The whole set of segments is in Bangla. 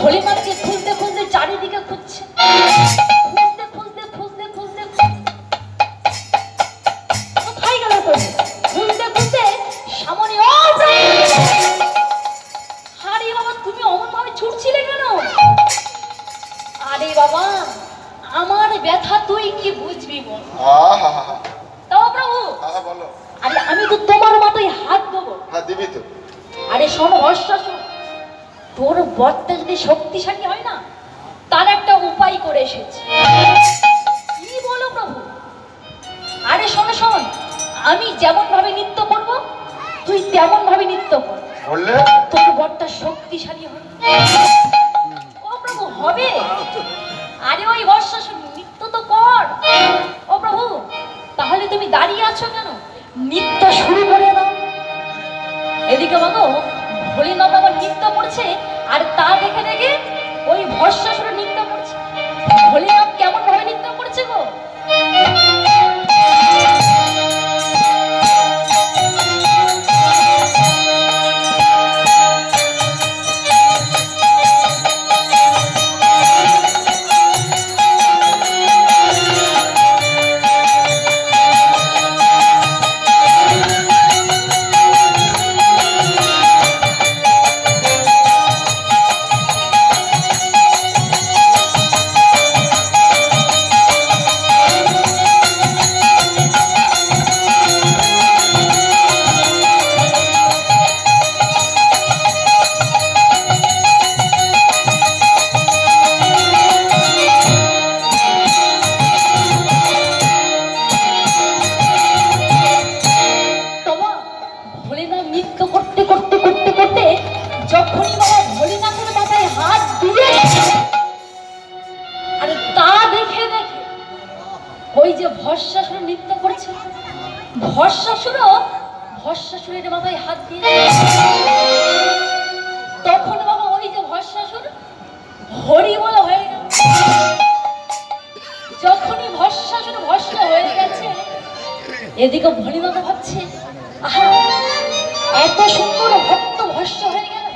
ভোলেনাথকে খুঁজতে খুঁজতে চারিদিকে খুঁজছে, খুঁজতে খুঁজতে খুঁজতে খুঁজতে কোথায় গেল তো? খুঁজতে খুঁজতে সামনে আরে বাবা তুমি অমন ভাবে ছুটছিলে কেন? আরে বাবা আমার ব্যথা তুই কি বুঝবি বল? তাও প্রভু বলো। আরে আমি তো তোমার মাথায় হাত দেবো। হ্যাঁ দিবি তো। আরে শোনো ভস্মাসুর, তোর বরটা যদি শক্তিশালী হয় না তার একটা উপায় করে এসেছে। কি বলো প্রভু? আরে শোনো শোন, আমি যেমন ভাবে নৃত্য করব তুই তেমন ভাবে নৃত্য কর, বললে তোর বরটা শক্তিশালী হবে। ও প্রভু হবে? আরে ওই ভস্মাসুর নৃত্য তো কর। ও প্রভু তাহলে তুমি দাঁড়িয়ে আছো কেন? নৃত্য শুরু করে দাও। এদিকে বাগো ভোলেনাথ আবার নৃত্য করছে আর তা দেখে দেখে ওই ভস্মাসুর নৃত্য করছে। ভোলেনাথ কেমন ভাবে নৃত্য করছে গো? ভস্মাসুরের মাথায় হাত দিয়ে তখন বাবা ওই যে ভস্মাসুর হরি বলা হয়ে গেল। যখনই ভস্মাসুর ভস্ম হয়ে গেছে এদিকে ভোলেনাথ ভাবছে আহা এত সুন্দর ভক্ত ভস্ম হয়ে গেল,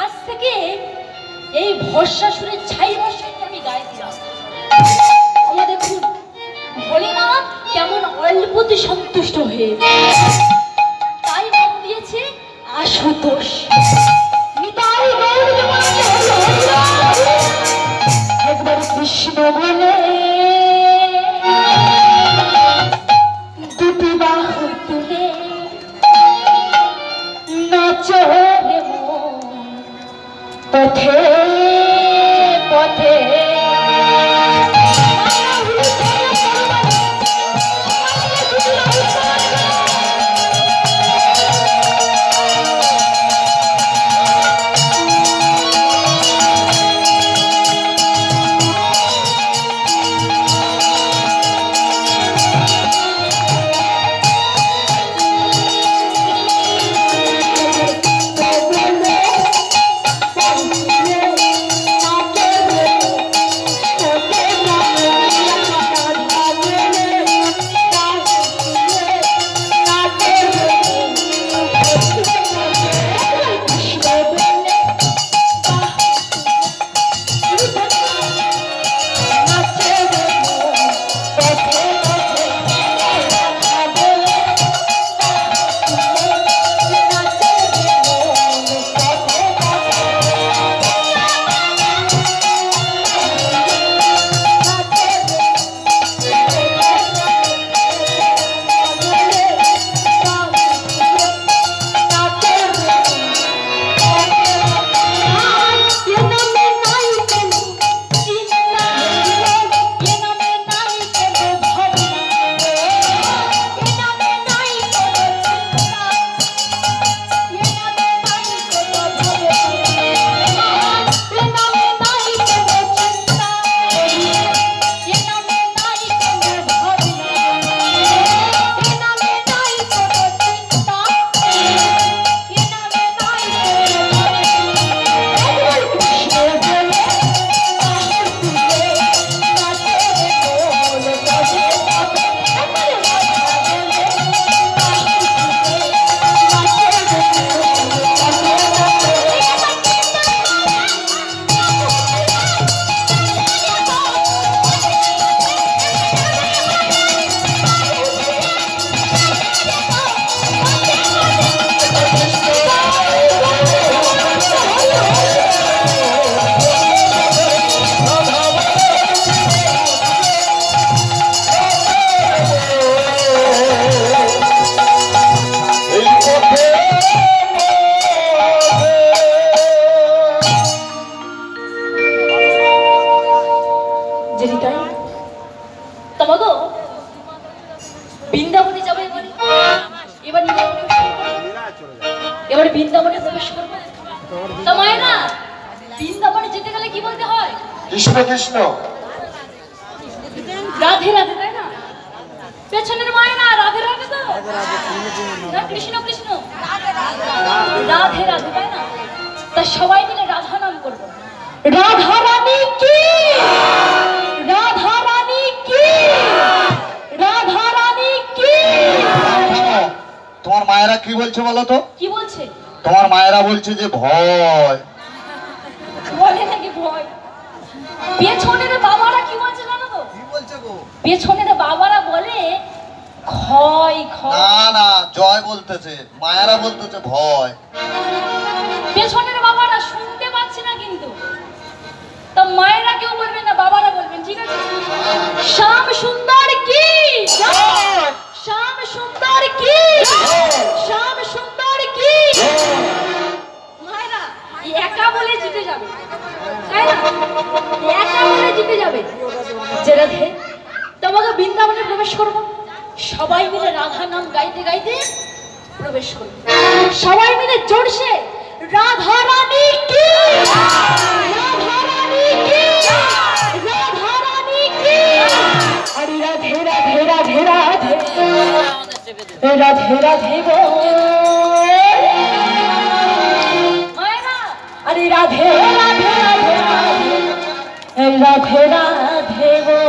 আজ থেকে এই ভস্মাসুরের ছাই ভস্ম আমি গায়ে দিলাম। আমাদের দেখুন ভোলেনাথ কেমন অল্পতে সন্তুষ্ট হয়ে, তাই নাম দিয়েছে আশুতোষ। একবার কৃষ্ণ বলে দুটি বাহু তুলে নাচো রে মন পথে পথে। কৃষ্ণ কৃষ্ণ রাধে রাধে, তাই না? পেছনের মায়েরা রাধে রাধে তো না, কৃষ্ণ কৃষ্ণ রাধে রাধে, তাই না? তা সবাই মিলে রাধা নাম করবো। রাধা রানী কি, রাধা রানী কি, রাধা রানী কি। তোমার মায়েরা কি বলছে বলো তো? কি বলছে? তোমার মায়েরা বলছে যে ভয় বলে নাকি ভয়? পেছনের বাবারা কি বলছে জানো তো? কি বলছে গো? পেছনের বাবারা বলে ক্ষয় ক্ষয়। না না, জয় বলতেছে, মায়েরা বলতেছে ভয়। পেছনের বাবারা শুনতে পাচ্ছে না কিন্তু, তা মায়েরা কেউ বলবেন না, বাবারা বলবেন, ঠিক আছে? শ্যাম সুন্দর কি, শ্যাম সুন্দর কি, শ্যাম সুন্দর কি। মায়েরা একা বলে জিতে যাবে, তাই না? একা বলে জিতে যাবে। যে রাধে, তোমাকে বৃন্দাবনে প্রবেশ করবো। সবাই মিলে রাধা নাম গাইতে গাইতে প্রবেশ করবো। সবাই মিলে জোরসে রাধা রানী কি, রাধা রানী কি, রাধা রানী কি। আরে রাধে রাধে রাধে রাধে রাধে রাধে গো মায়েরা, আরে রাধে রাধে রাধে রাধে রাধে রাধে গো।